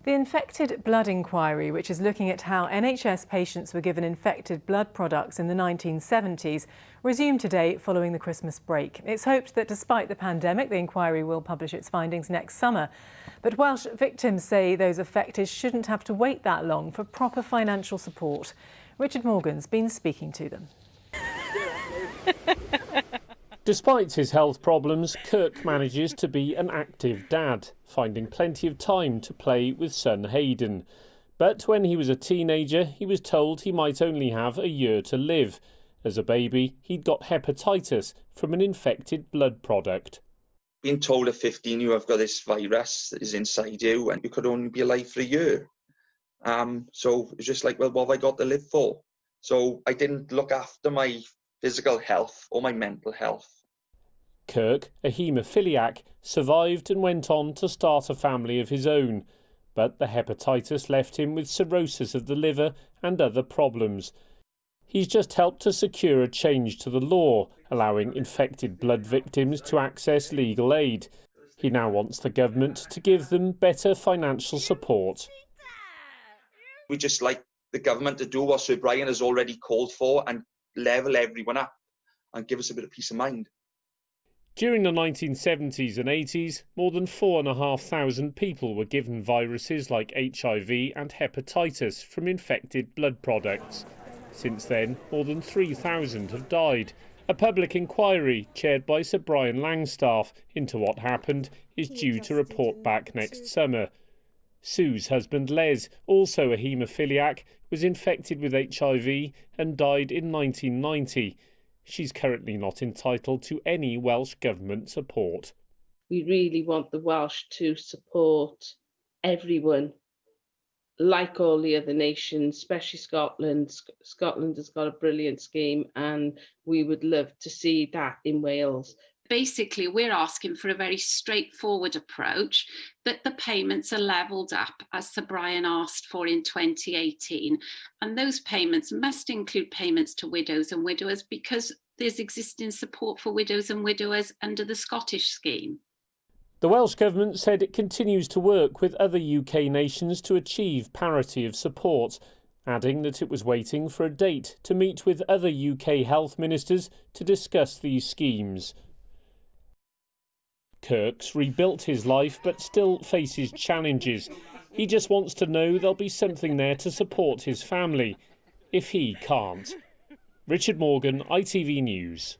The Infected Blood Inquiry, which is looking at how NHS patients were given infected blood products in the 1970s, resumed today following the Christmas break. It's hoped that despite the pandemic, the inquiry will publish its findings next summer. But Welsh victims say those affected shouldn't have to wait that long for proper financial support. Richard Morgan's been speaking to them. Despite his health problems, Kirk manages to be an active dad, finding plenty of time to play with son Hayden. But when he was a teenager, he was told he might only have a year to live. As a baby, he'd got hepatitis from an infected blood product. Being told at 15 you have got this virus that is inside you and you could only be alive for a year. So it's just like, well, what have I got to live for? So I didn't look after my physical health or my mental health. Kirk, a haemophiliac, survived and went on to start a family of his own. But the hepatitis left him with cirrhosis of the liver and other problems. He's just helped to secure a change to the law, allowing infected blood victims to access legal aid. He now wants the government to give them better financial support. We just like the government to do what Sir Brian has already called for and level everyone up and give us a bit of peace of mind. During the 1970s and 80s, more than 4,500 people were given viruses like HIV and hepatitis from infected blood products. Since then, more than 3,000 have died. A public inquiry, chaired by Sir Brian Langstaff, into what happened is due to report back next summer. Sue's husband Les, also a haemophiliac, was infected with HIV and died in 1990. She's currently not entitled to any Welsh Government support. We really want the Welsh to support everyone, like all the other nations, especially Scotland. Scotland has got a brilliant scheme and we would love to see that in Wales. Basically, we're asking for a very straightforward approach, that the payments are levelled up as Sir Brian asked for in 2018. And those payments must include payments to widows and widowers because there's existing support for widows and widowers under the Scottish scheme. The Welsh Government said it continues to work with other UK nations to achieve parity of support, adding that it was waiting for a date to meet with other UK health ministers to discuss these schemes. Kirk's rebuilt his life but still faces challenges. He just wants to know there'll be something there to support his family if he can't. Richard Morgan, ITV News.